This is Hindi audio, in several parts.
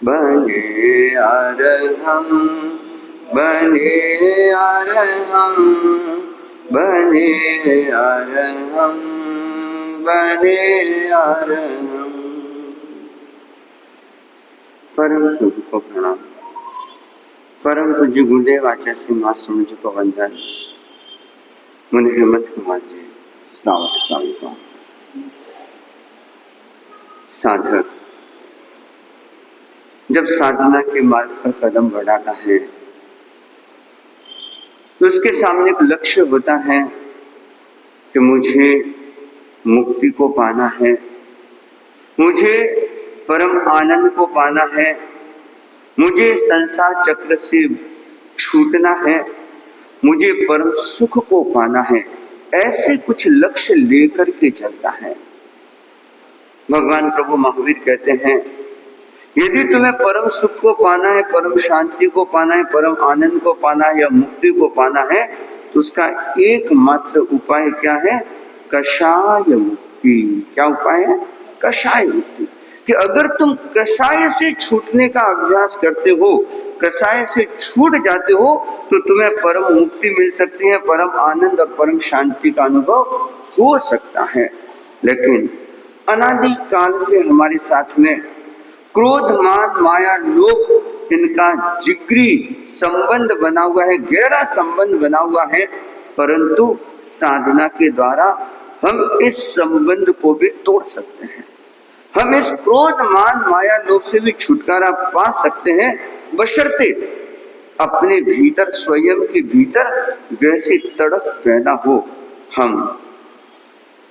बने अरहम, बने अरहम, बने अरहम, बने अरहम। परम प्रभु को प्रणाम। परम पूज्य गुरुदेव आचार्य सिंह महास्वामी जी को वंदन। मुनि हेमंत कुमार जी श्रावक श्राविका। साधक जब साधना के मार्ग पर कदम बढ़ाता है तो उसके सामने एक लक्ष्य होता है कि मुझे मुक्ति को पाना है, मुझे परम आनंद को पाना है, मुझे संसार चक्र से छूटना है, मुझे परम सुख को पाना है। ऐसे कुछ लक्ष्य लेकर के चलता है। भगवान प्रभु महावीर कहते हैं, यदि तुम्हें परम सुख को पाना है, परम शांति को पाना है, परम आनंद को पाना है या मुक्ति को पाना है, तो उसका एकमात्र उपाय क्या है? कषाय मुक्ति। क्या उपाय है? कषाय मुक्ति। कि अगर तुम कषाय से छूटने का अभ्यास करते हो, कषाय से छूट जाते हो, तो तुम्हें परम मुक्ति मिल सकती है, परम आनंद और परम शांति का अनुभव हो सकता है। लेकिन अनादि काल से हमारे साथ में क्रोध, मान, माया, लोभ, इनका जिगरी संबंध बना हुआ है, गहरा संबंध बना हुआ है। परंतु साधना के द्वारा हम इस संबंध को भी तोड़ सकते हैं। हम इस क्रोध, मान, माया, लोभ से भी छुटकारा पा सकते हैं, बशर्ते अपने भीतर, स्वयं के भीतर वैसी तड़प पैदा हो। हम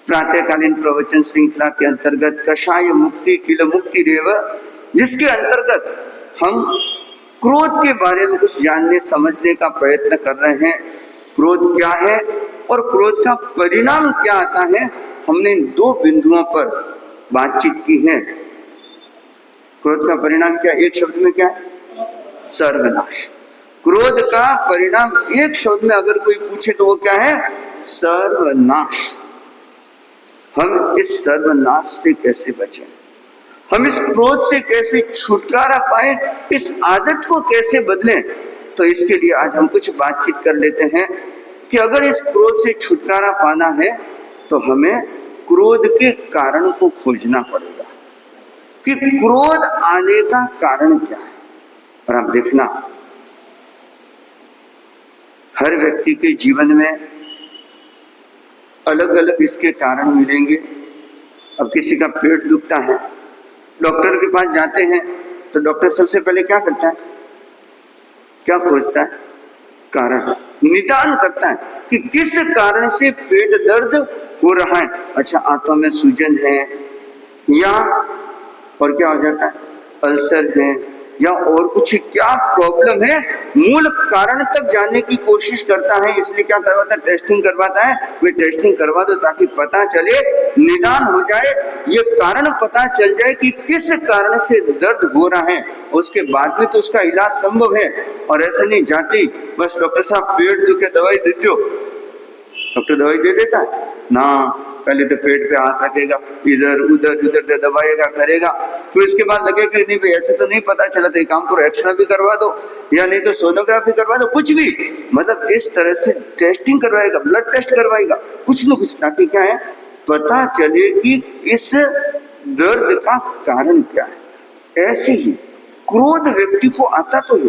प्रातःकालीन प्रवचन श्रृंखला के अंतर्गत कषाय मुक्ति किल मुक्ति रेव, जिसके अंतर्गत हम क्रोध के बारे में कुछ जानने समझने का प्रयत्न कर रहे हैं। क्रोध क्या है और क्रोध का परिणाम क्या आता है, हमने इन दो बिंदुओं पर बातचीत की है। क्रोध का परिणाम क्या? एक शब्द में क्या है? सर्वनाश। क्रोध का परिणाम एक शब्द में अगर कोई पूछे तो वो क्या है? सर्वनाश। हम इस सर्वनाश से कैसे बचें? हम इस क्रोध से कैसे छुटकारा पाए? इस आदत को कैसे बदलें? तो इसके लिए आज हम कुछ बातचीत कर लेते हैं कि अगर इस क्रोध से छुटकारा पाना है तो हमें क्रोध के कारण को खोजना पड़ेगा कि क्रोध आने का कारण क्या है। और आप देखना, हर व्यक्ति के जीवन में अलग अलग इसके कारण मिलेंगे। अब किसी का पेट दुखता है, डॉक्टर के पास जाते हैं तो डॉक्टर सबसे पहले क्या करता है? क्या खोजता है? कारण, निदान करता है कि किस कारण से पेट दर्द हो रहा है। अच्छा, आंतों में सूजन है या और क्या हो जाता है? अल्सर है या और कुछ क्या प्रॉब्लम है, मूल कारण तक जाने की कोशिश करता है। इसलिए क्या करवाता है? टेस्टिंग करवाता है। वे टेस्टिंग करवा दो ताकि पता चले, निदान हो जाए, ये कारण पता चल जाए कि किस कारण से दर्द हो रहा है। उसके बाद में तो उसका इलाज संभव है। और ऐसे नहीं जाती बस डॉक्टर साहब पेट दुखे दवाई दे दो, डॉक्टर दवाई दे देता है ना, पहले तो पेट पे हाथ रखेगा, इधर उधर इधर दबाएगा, करेगा, फिर इसके बाद लगेगा नहीं भाई ऐसे तो नहीं पता चला, तो एक काम करो, एक्सरे भी करवा दो या नहीं तो सोनोग्राफी करवा दो, कुछ भी, मतलब इस तरह से टेस्टिंग करवाएगा, ब्लड टेस्ट करवाएगा, कुछ न कुछ, ताकि क्या है, पता चले कि इस दर्द का कारण क्या है। ऐसे ही क्रोध व्यक्ति को आता तो है,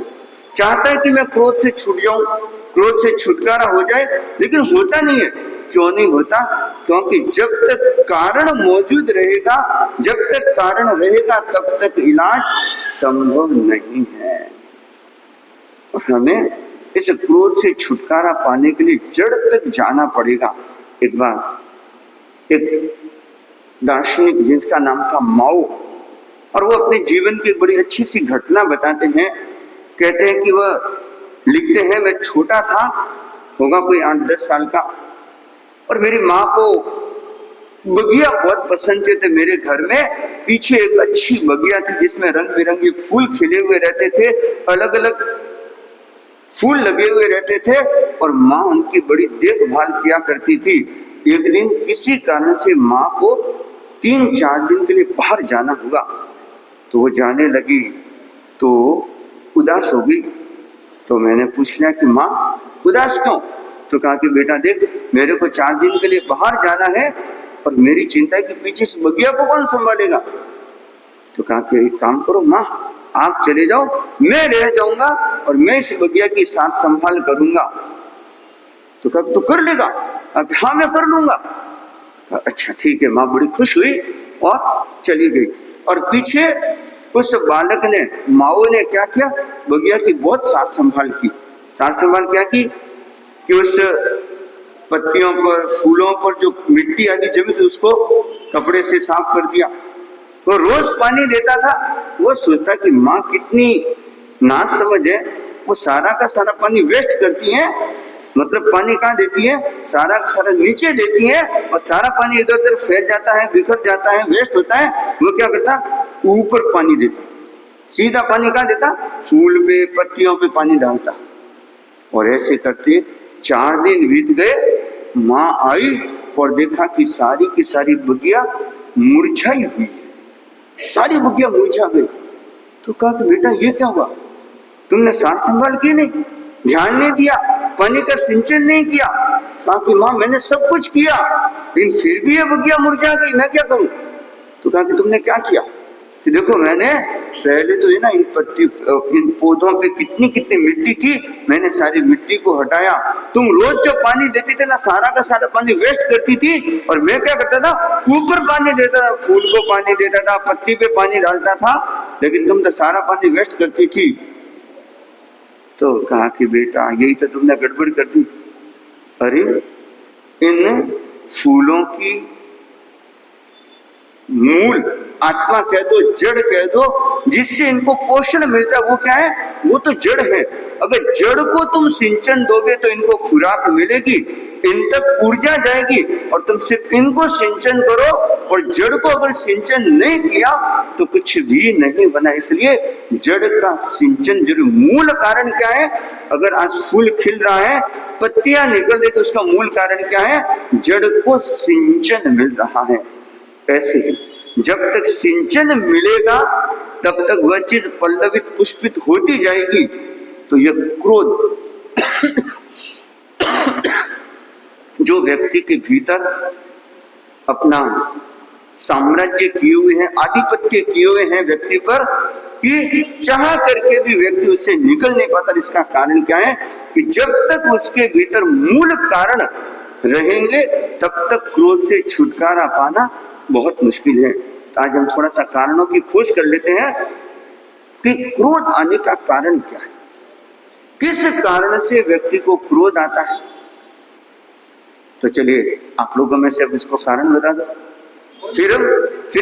चाहता है कि मैं क्रोध से छूट जाऊं, क्रोध से छुटकारा हो जाए, लेकिन होता नहीं है। क्यों नहीं होता? क्योंकि जब तक कारण मौजूद रहेगा, जब तक कारण रहेगा, तब तक इलाज संभव नहीं है। और हमें इस क्रोध से छुटकारा पाने के लिए जड़ तक जाना पड़ेगा। एक बार एक दार्शनिक जिसका नाम था माओ, और वो अपने जीवन की बड़ी अच्छी सी घटना बताते हैं। कहते हैं कि वह लिखते हैं, मैं छोटा था, होगा कोई 8-10 साल का, और मेरी माँ को बगिया बहुत पसंद थे। मेरे घर में पीछे एक अच्छी बगिया थी जिसमें रंग बिरंगे फूल खिले हुए रहते थे, अलग अलग फूल लगे हुए रहते थे, और माँ उनकी बड़ी देखभाल किया करती थी। एक दिन किसी कारण से माँ को 3-4 दिन के लिए बाहर जाना होगा, तो वो जाने लगी। तो उदास हो गई। तो मैंने पूछ लिया कि माँ उदास क्यों? तो कहा कि बेटा देख, मेरे को 4 दिन के लिए बाहर जाना है और मेरी चिंता है कि पीछे से बगिया को कौन संभालेगा। तो कहा कि एक काम करो माँ, आप चले जाओ, मैं रह जाऊंगा और मैं इस बगिया की साथ संभाल करूंगा। तो कहा तू कर लेगा? हाँ मैं कर लूंगा। अच्छा ठीक है। माँ बड़ी खुश हुई और चली गई। और पीछे उस बालक ने, माओ ने क्या किया, बगिया की बहुत सार संभाल की। सार संभाल क्या की कि उस पत्तियों पर, फूलों पर जो मिट्टी आदि जमी थी उसको कपड़े से साफ कर दिया। वो रोज पानी देता था। वो सोचता कि माँ कितनी नासमझ है, वो सारा का सारा पानी वेस्ट करती है। मतलब पानी कहाँ देती है, सारा का सारा नीचे देती है और सारा पानी इधर उधर फैल जाता है, बिखर जाता है, वेस्ट होता है। वो क्या करता, ऊपर पानी देता, सीधा पानी कहाँ देता, फूल पे, पत्तियों पे पानी डालता। और ऐसे करते 4 दिन बीत गए। माँ आई और देखा कि सारी की सारी बगिया मुरझाई हुई है, सारी बगिया मुरझा गई। तो कहा कि बेटा ये क्या हुआ, तुमने सार संभाल की नहीं, ध्यान नहीं दिया, पानी का सिंचन नहीं किया। कहा कि माँ मैंने सब कुछ किया लेकिन फिर भी ये बगिया मुरझा गई, मैं क्या करूं? तो कहा कि तुमने क्या किया? कि देखो मैंने पहले तो है ना इन पौधों पे कितनी कितनी मिट्टी थी, मैंने सारी मिट्टी को हटाया। तुम रोज जब पानी देते थे ना, सारा का सारा पानी वेस्ट करती थी और मैं क्या करता था, ऊपर पानी देता था, फूल को पानी देता था, पत्ती पे पानी डालता था, लेकिन तुम तो सारा पानी वेस्ट करती थी। तो कहा कि बेटा यही तो तुमने गड़बड़ कर दी। अरे इन फूलों की मूल, आत्मा कह दो, जड़ कह दो, जिससे इनको पोषण मिलता है, वो क्या है, वो तो जड़ है। अगर जड़ को तुम सिंचन दोगे तो इनको खुराक मिलेगी, इन तक ऊर्जा जाएगी। और तुम सिर्फ इनको सिंचन करो और जड़ को अगर सिंचन नहीं किया तो कुछ भी नहीं बना। इसलिए जड़ का सिंचन जरूर। मूल कारण क्या है, अगर आज फूल खिल रहा है, पत्तियां निकल रही, तो उसका मूल कारण क्या है, जड़ को सिंचन मिल रहा है। ऐसे ही जब तक सिंचन मिलेगा तब तक वह चीज पल्लवित पुष्पित होती जाएगी। तो यह क्रोध जो व्यक्ति के भीतर अपना साम्राज्य किए हुए हैं, आधिपत्य किए हुए हैं व्यक्ति पर, कि चाह करके भी व्यक्ति उससे निकल नहीं पाता। इसका कारण क्या है कि जब तक उसके भीतर मूल कारण रहेंगे तब तक क्रोध से छुटकारा पाना बहुत मुश्किल है। तो आज हम थोड़ा सा कारणों की खोज कर लेते हैं कि क्रोध आने का कारण क्या है, किस कारण से व्यक्ति को क्रोध आता है। तो चलिए आप लोगों में से अब इसको कारण बता दो, फिर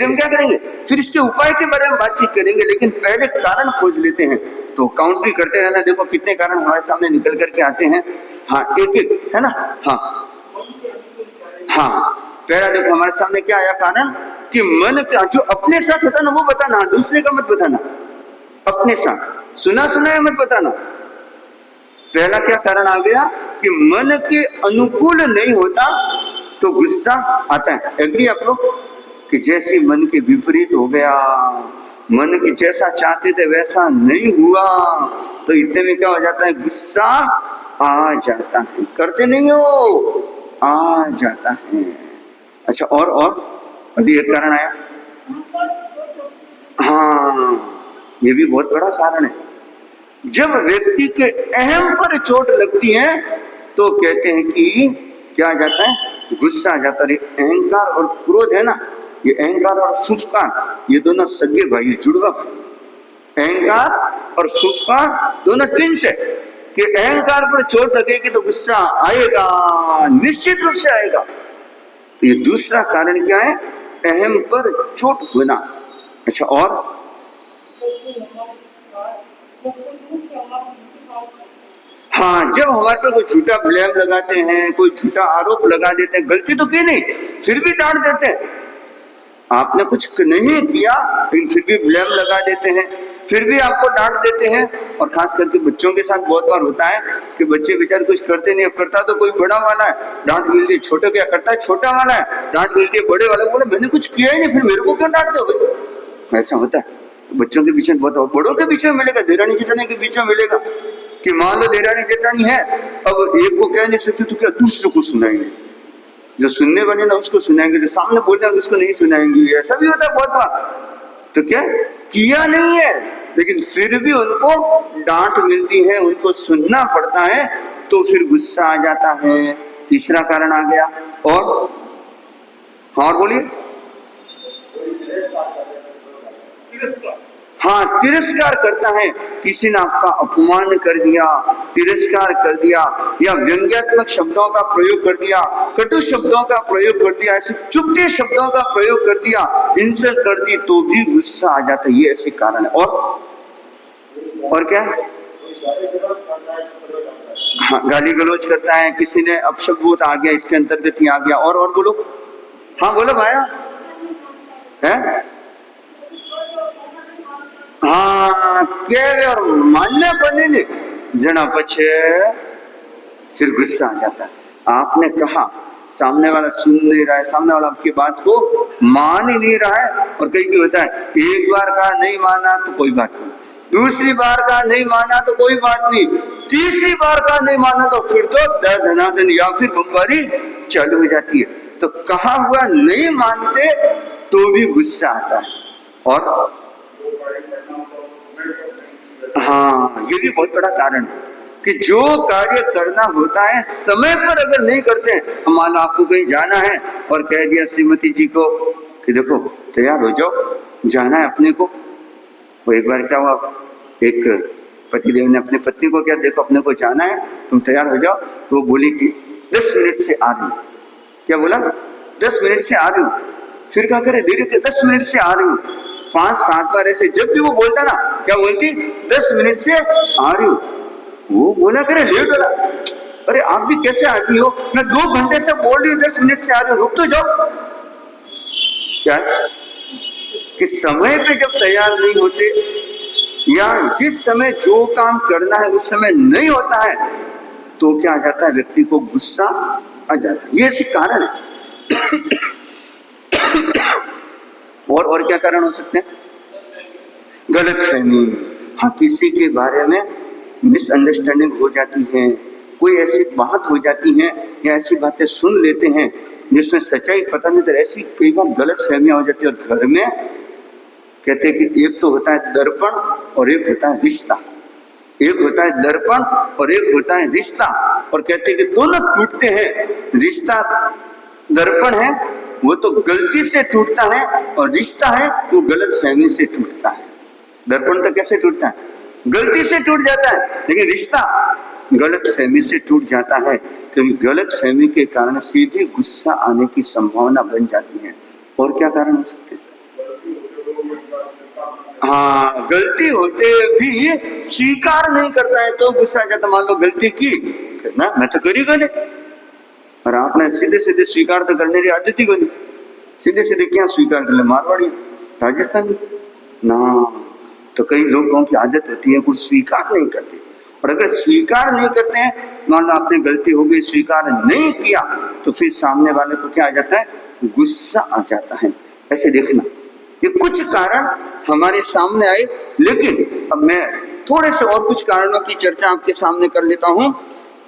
हम क्या करेंगे, फिर इसके उपाय के बारे में बातचीत करेंगे। लेकिन पहले कारण खोज लेते हैं। तो काउंट भी करते रहना, देखो कितने कारण हमारे सामने निकल करके आते हैं। हाँ एक एक है ना। हाँ पहला देखो हमारे सामने क्या आया कारण, कि मन का जो अपने साथ होता ना वो बताना, दूसरे का मत बताना, अपने साथ सुना है मत बताना। पहला क्या कारण आ गया कि मन के अनुकूल नहीं होता तो गुस्सा आता है। एग्री आप लोग? कि जैसे मन के विपरीत हो गया, मन की जैसा चाहते थे वैसा नहीं हुआ, तो इतने में क्या हो जाता है, गुस्सा आ जाता है। करते नहीं हो, आ जाता है। अच्छा और अभी एक कारण आया। हाँ ये भी बहुत बड़ा कारण है। जब व्यक्ति के अहम पर चोट लगती है तो कहते हैं कि क्या आ जाता है, गुस्सा आ जाता है। अहंकार और क्रोध है ना, ये अहंकार और फुफकार, ये दोनों सगे भाई, जुड़वा भाई। अहंकार और फुफकार दोनों ट्विंस है कि अहंकार पर चोट लगेगी तो गुस्सा आएगा, निश्चित रूप से आएगा। तो ये दूसरा कारण क्या है, अहम पर चोट होना। अच्छा और हाँ, जब हमारे पर कोई झूठा ब्लेम लगाते हैं, कोई झूठा आरोप लगा देते हैं, गलती तो की नहीं फिर भी डांट देते हैं। आपने कुछ नहीं किया लेकिन फिर भी ब्लेम लगा देते हैं, फिर भी आपको डांट देते हैं। और खास करके बच्चों के साथ बहुत बार होता है कि बच्चे बेचारे कुछ करते नहीं, करता तो कोई बड़ा वाला है, डांट मिलती है। छोटे क्या करता है, छोटा वाला है, डांट मिलती है बड़े वाले, बोले मैंने कुछ किया ही नहीं, फिर मेरे को क्यों डांटते हो। ऐसा होता है। बच्चों के बीच में बहुत, बड़ों के बीच में मिलेगा, देरानी जेठानी के बीच में मिलेगा कि मान लो देरानी जेठानी है, अब एक को कह नहीं सकते तो क्या दूसरे को सुनाएंगे, जो सुनने वाले ना उसको सुनाएंगे, जो सामने बोल रहे हैं उसको नहीं सुनाएंगे। ऐसा भी होता है बहुत बार। तो क्या किया नहीं है, लेकिन फिर भी उनको डांट मिलती है, उनको सुनना पड़ता है, तो फिर गुस्सा आ जाता है। तीसरा कारण आ गया। और बोलिए। हाँ, तिरस्कार करता है, किसी ने आपका अपमान कर दिया, तिरस्कार कर दिया, या व्यंग्यात्मक शब्दों का प्रयोग कर दिया, कटु शब्दों का प्रयोग कर दिया, ऐसे चुपके शब्दों का प्रयोग कर दिया, इंसल्ट कर दी, तो भी गुस्सा आ जाता है। ये ऐसे कारण है। और क्या? हाँ, गाली गलौज करता है, किसी ने अपशब्द बोल आ गया, इसके अंतर्गत ही आ गया। और बोलो। हाँ बोलो भाया। है? हाँ, केवे और मान्य बने जना पछे फिर गुस्सा आ जाता है। आपने कहा, सामने वाला सुन नहीं रहा है, सामने वाला आपकी बात को मान ही नहीं रहा है। और कई की होता है, एक बार का नहीं माना तो कोई बात नहीं, दूसरी बार का नहीं माना तो कोई बात नहीं, तीसरी बार का नहीं माना तो फिर तो धनाधन या फिर बमबारी चालू हो जाती है। तो कहा हुआ नहीं मानते तो भी गुस्सा आता है। और हाँ, ये भी बहुत बड़ा कारण है कि जो कार्य करना होता है समय पर अगर नहीं करते हैं, मान लो आपको कहीं जाना है और कह दिया श्रीमती जी को कि देखो तैयार हो जाओ, जाना है अपने को। वो एक बार क्या हुआ, एक पतिदेव ने अपनी पत्नी को क्या, देखो अपने को जाना है, तुम तैयार हो जाओ। तो वो बोली कि 10 मिनट से आ रही हूँ। क्या बोला? 10 मिनट से आ रही हूँ। फिर क्या करे, देरी के 10 मिनट से आ रही हूँ। 5-7 बार ऐसे जब भी वो बोलता ना, क्या बोलती? 10 मिनट से आ रही हूँ। वो बोला करे लेट हो रहा। अरे आप भी कैसे आदमी हो, मैं 2 घंटे से बोल रही हूँ 10 मिनट से आ रही हूँ, रुक तो जाओ। क्या कि समय पे जब तैयार नहीं होते, या जिस समय जो काम करना है उस समय नहीं होता है, तो क्या आ जाता है, व्यक्ति को गुस्सा आ जाता है। ये सिर्फ कारण है। और क्या कारण हो सकते हैं? गलतफहमी। हाँ, किसी के बारे में मिसअंडरस्टैंडिंग हो जाती है, कोई ऐसी बात हो जाती है, या ऐसी बातें सुन लेते हैं जिसमें सच्चाई पता नहीं, तो ऐसी कई बार गलतफहमियां हो जाती है। और घर में कहते हैं कि एक तो होता है दर्पण और एक होता है रिश्ता। एक होता है दर्पण और एक होता है रिश्ता। और कहते हैं कि दोनों टूटते हैं। रिश्ता दर्पण है वो तो गलती से टूटता है, और रिश्ता है वो गलतफहमी से टूटता है। दर्पण तो कैसे टूटता है? गलती से टूट जाता है, लेकिन रिश्ता गलतफहमी से टूट जाता है। क्योंकि गलतफहमी के कारण से भी गुस्सा आने की संभावना बन जाती है। और क्या कारण हो सकते हैं? हाँ, गलती होते भी स्वीकार नहीं करता है तो गुस्सा आ जाता। मान लो गलती की ना, मैं तो करी गई, और आपने सीधे सीधे स्वीकार तो करने की आदत ही को नहीं। सीधे सीधे क्या स्वीकार कर ले? मारवाड़ी, राजस्थान ना, तो कई लोगों की आदत होती है कुछ स्वीकार नहीं करते। और अगर स्वीकार नहीं करते हैं, मान लो आपने गलती हो गई, स्वीकार नहीं किया, तो फिर सामने वाले को क्या आ जाता है? गुस्सा आ जाता है। ऐसे देखना, ये कुछ कारण हमारे सामने आए। लेकिन अब मैं थोड़े से और कुछ कारणों की चर्चा आपके सामने कर लेता हूं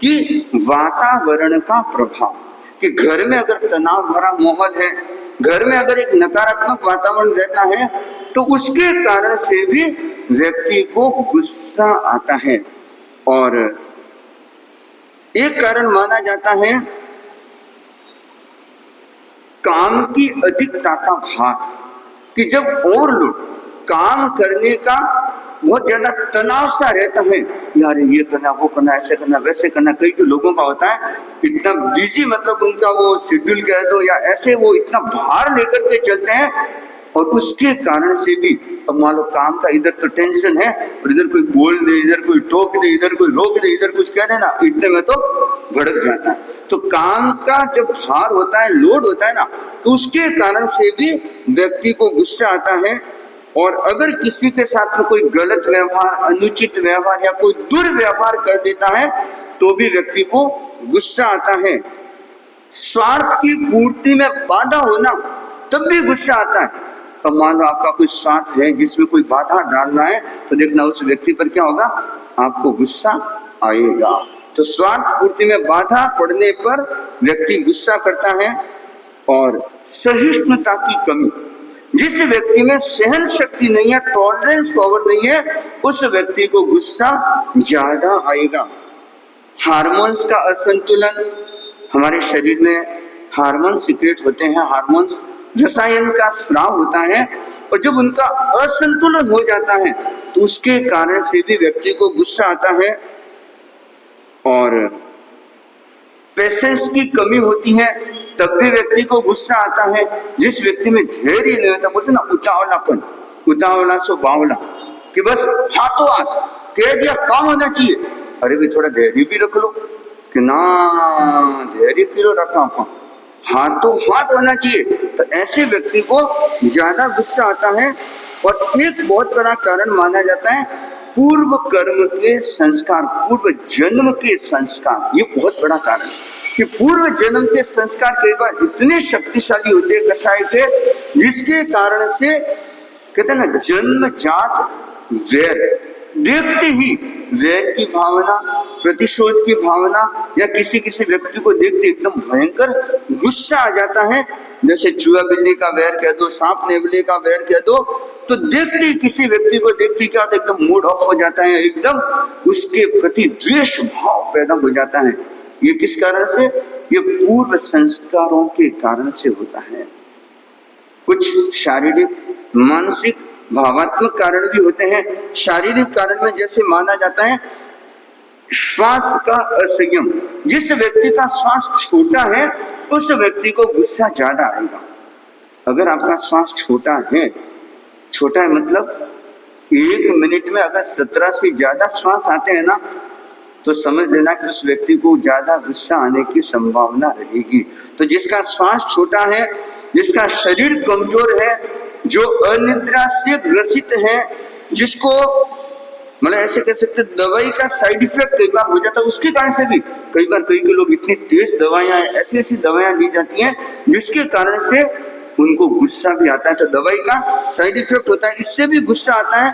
कि वातावरण का प्रभाव, कि घर में अगर तनाव भरा माहौल है, घर में अगर एक नकारात्मक वातावरण रहता है, तो उसके कारण से भी व्यक्ति को गुस्सा आता है। और एक कारण माना जाता है काम की अधिकता का भार, कि जब ओवरलोड काम करने का बहुत ज्यादा तनाव सा रहता है, यार ये करना, वो करना, ऐसे करना, वैसे करना। कई लोगों का होता है इतना बिजी, मतलब उनका वो शेड्यूल कह दो या ऐसे, वो इतना भार लेकर के चलते हैं, और उसके कारण से भी, अब मान लो काम का इधर तो टेंशन है, और इधर कोई बोल दे, इधर कोई टोक दे, इधर कोई रोक दे, इधर कुछ कह देना, इतने में तो भड़क जाता है। तो काम का जब भार होता है, लोड होता है ना, तो उसके कारण से भी व्यक्ति को गुस्सा आता है। और अगर किसी के साथ में कोई गलत व्यवहार, अनुचित व्यवहार या कोई दुर्व्यवहार कर देता है, तो भी व्यक्ति को गुस्सा आता है। स्वार्थ की पूर्ति में बाधा होना, तब भी गुस्सा आता है। अब मान लो आपका कोई स्वार्थ है जिसमें कोई बाधा डाल रहा है, तो देखना उस व्यक्ति पर क्या होगा, आपको गुस्सा आएगा। तो स्वार्थ पूर्ति में बाधा पड़ने पर व्यक्ति गुस्सा करता है। और सहिष्णुता की कमी, जिस व्यक्ति में सहन शक्ति नहीं है, टॉलरेंस पावर नहीं है, उस व्यक्ति को गुस्सा ज्यादा आएगा। हार्मोन्स का असंतुलन, हमारे शरीर में हार्मोन सीक्रेट होते हैं, हार्मोन्स रसायन का स्राव होता है, और जब उनका असंतुलन हो जाता है तो उसके कारण से भी व्यक्ति को गुस्सा आता है। और पेशेंस की कमी होती है, तब भी व्यक्ति को गुस्सा आता है। जिस व्यक्ति में धैर्य नहीं होता, बोलते ना उतावलापन, उतावला सो बावला, कि बस हाथों हाथ कह दिया काम होना चाहिए, अरे भी थोड़ा धैर्य भी रख लो, कि ना धैर्य क्यों रखा, हाथों हाथ होना चाहिए। तो ऐसे व्यक्ति को ज्यादा गुस्सा आता है। और एक बहुत बड़ा कारण माना जाता है पूर्व कर्म के संस्कार, पूर्व जन्म के संस्कार। ये बहुत बड़ा कारण कि पूर्व जन्म के संस्कार कई बार इतने शक्तिशाली होते हैं कसाय के, जिसके कारण से कहते हैं ना जन्मजात वैर, देखते ही वैर की भावना, प्रतिशोध की भावना, या किसी किसी व्यक्ति को देखते एकदम भयंकर गुस्सा आ जाता है। जैसे चूहा बिल्ली का वैर कह दो, सांप नेवले का वैर कह दो, तो देखते ही किसी व्यक्ति को देखते क्या होता है, एकदम मूड ऑफ हो जाता है, एकदम उसके प्रति द्वेष भाव पैदा हो जाता है। ये किस कारण से? ये पूर्व संस्कारों के कारण से होता है। कुछ शारीरिक, मानसिक, भावात्मक कारण भी होते हैं। शारीरिक कारण में जैसे माना जाता है श्वास का असंयम, जिस व्यक्ति का श्वास छोटा है उस व्यक्ति को गुस्सा ज्यादा आएगा। अगर आपका श्वास छोटा है मतलब 1 मिनट में अगर 17 से ज्यादा श्वास आते हैं ना, तो समझ लेना कि उस व्यक्ति को ज्यादा गुस्सा आने की संभावना रहेगी। तो जिसका श्वास छोटा है, जिसका शरीर कमजोर है, जो अनिद्रा से ग्रसित है, जिसको मतलब ऐसे कह सकते दवाई का साइड इफेक्ट कई बार हो जाता है, उसके कारण से भी कई बार कई लोग इतनी तेज दवाइयां, ऐसी ऐसी दवाइयां ली जाती हैं जिसके कारण से उनको गुस्सा भी आता है। तो दवाई का साइड इफेक्ट होता है, इससे भी गुस्सा आता है।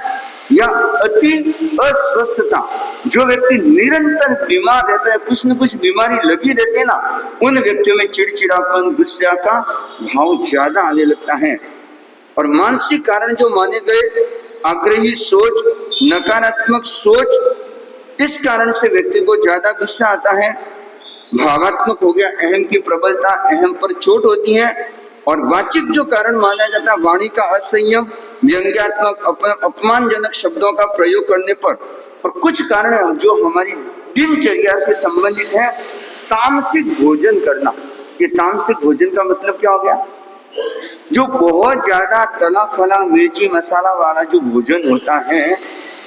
या अति अस्वस्थता, जो व्यक्ति निरंतर बीमार रहता है, कुछ न कुछ बीमारी लगी रहती है ना, उन व्यक्तियों में चिड़चिड़ापन, गुस्सा का भाव ज्यादा आने लगता है। और मानसिक कारण जो माने गए, आग्रही सोच, नकारात्मक सोच, इस कारण से व्यक्ति को ज्यादा गुस्सा आता है। भावात्मक हो गया, अहम की प्रबलता, अहम पर चोट होती है। और वाचिक जो कारण माना जाता है, वाणी का असंयम, व्यंग्यात्मक, अपमानजनक शब्दों का प्रयोग करने पर। और कुछ कारण जो हमारी दिनचर्या से संबंधित है, तामसिक भोजन करना। ये तामसिक भोजन का मतलब क्या हो गया? जो बहुत ज्यादा तला फला, मिर्ची मसाला वाला जो भोजन होता है,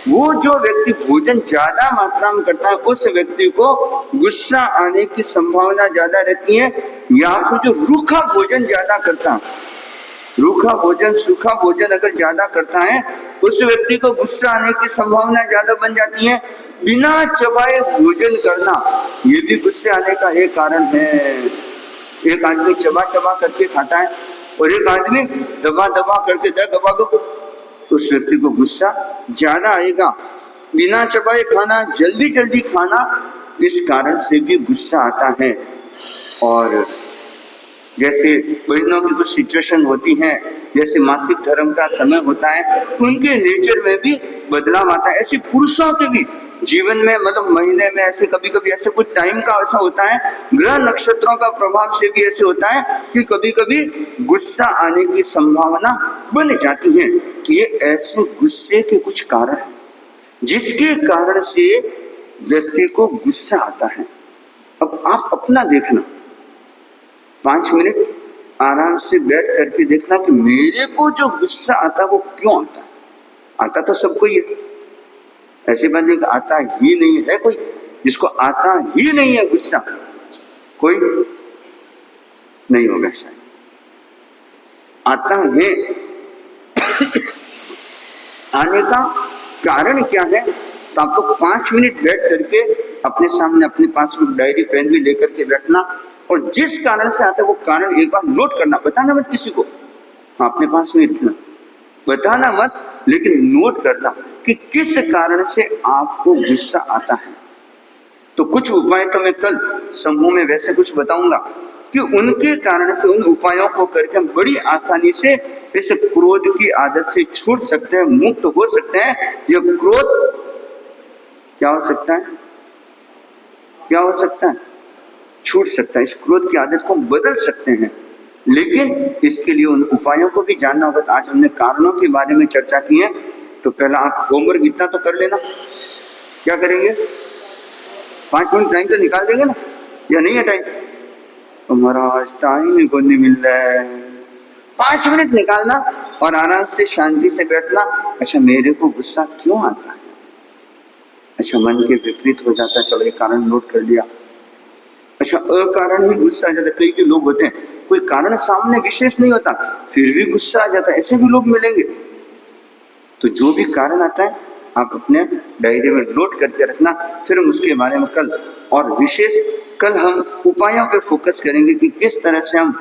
वो जो व्यक्ति भोजन ज्यादा मात्रा में करता है, उस व्यक्ति को गुस्सा आने की संभावना ज्यादा रहती है। या फिर जो रूखा भोजन ज्यादा करता है, रूखा भोजन, सूखा भोजन अगर ज्यादा करता है, उस व्यक्ति को गुस्सा आने की संभावना ज्यादा बन जाती है। बिना चबाए भोजन करना, ये भी गुस्से आने का एक कारण है। एक आदमी चबा चबा करके खाता है और एक आदमी दबा दबा करके दबा दो, तो उस व्यक्ति को गुस्सा ज्यादा आएगा। बिना चबाए खाना, जल्दी जल्दी खाना, इस कारण से भी गुस्सा आता है। और जैसे बहनों की कुछ सिचुएशन होती हैं, जैसे मासिक धर्म का समय होता है, उनके नेचर में भी बदलाव आता है। ऐसे पुरुषों के भी जीवन में, मतलब महीने में ऐसे कभी कभी ऐसे कुछ टाइम का ऐसा होता है, ग्रह नक्षत्रों का प्रभाव से भी ऐसे होता है कि कभी कभी गुस्सा आने की संभावना बन जाती है। कि ये ऐसे गुस्से के कुछ कारण हैं जिसके कारण से व्यक्ति को गुस्सा आता है। अब आप अपना देखना, 5 मिनट आराम से बैठ करके देखना कि मेरे को जो गुस्सा आता है वो क्यों आता है। आता तो सबको ही है, ऐसी बात नहीं आता ही नहीं है। कोई जिसको आता ही नहीं है गुस्सा, कोई नहीं होगा शायद। आता है आने का कारण क्या है? तो आप लोग 5 मिनट बैठ करके अपने सामने अपने पास में डायरी पेन भी लेकर के बैठना, और जिस कारण से आता है वो कारण एक बार नोट करना, बताना मत किसी को। हाँ, अपने पास में रखना बताना मत, लेकिन नोट करना कि किस कारण से आपको गुस्सा आता है। तो कुछ उपाय तो मैं कल समूह में वैसे कुछ बताऊंगा कि उनके कारण से, उन उपायों को करके हम बड़ी आसानी से इस क्रोध की आदत से छूट सकते हैं, मुक्त हो सकते हैं। यह क्रोध क्या हो सकता है, क्या हो सकता है, छूट सकता है। इस क्रोध की आदत को बदल सकते हैं, लेकिन इसके लिए उन उपायों को भी जानना होगा। तो आज हमने कारणों के बारे में चर्चा की है, तो पहला आप होमवर्क इतना तो कर लेना। क्या करेंगे, 5 मिनट टाइम तो निकाल देंगे ना, या नहीं है टाइम? हमारा आज टाइम ही को नहीं मिल रहा है। 5 मिनट निकालना और आराम से शांति से बैठना। अच्छा, मेरे को गुस्सा क्यों आता है? अच्छा, मन के विपरीत हो जाता है, चलो ये कारण नोट कर लिया। अच्छा, अकारण ही गुस्सा आ जाता है। कई के लोग होते हैं, कोई कारण सामने विशेष नहीं होता, फिर भी गुस्सा आ जाता है, ऐसे भी लोग मिलेंगे। तो जो भी कारण आता है आप अपने डायरी में नोट करके रखना, फिर हम उसके बारे में कल और विशेष कल हम उपायों पे फोकस करेंगे कि किस तरह से हम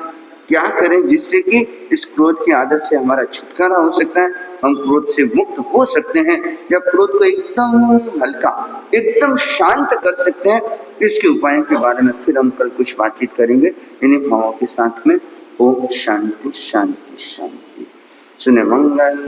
क्या करें जिससे कि इस क्रोध की आदत से हमारा छुटकारा हो सकता है, हम क्रोध से मुक्त हो सकते हैं, या क्रोध को एकदम हल्का, एकदम शांत कर सकते हैं। इसके उपायों के बारे में फिर हम कल कुछ बातचीत करेंगे इन्हीं भावों के साथ में। ओम शांति शांति शांति। सुने मंगल।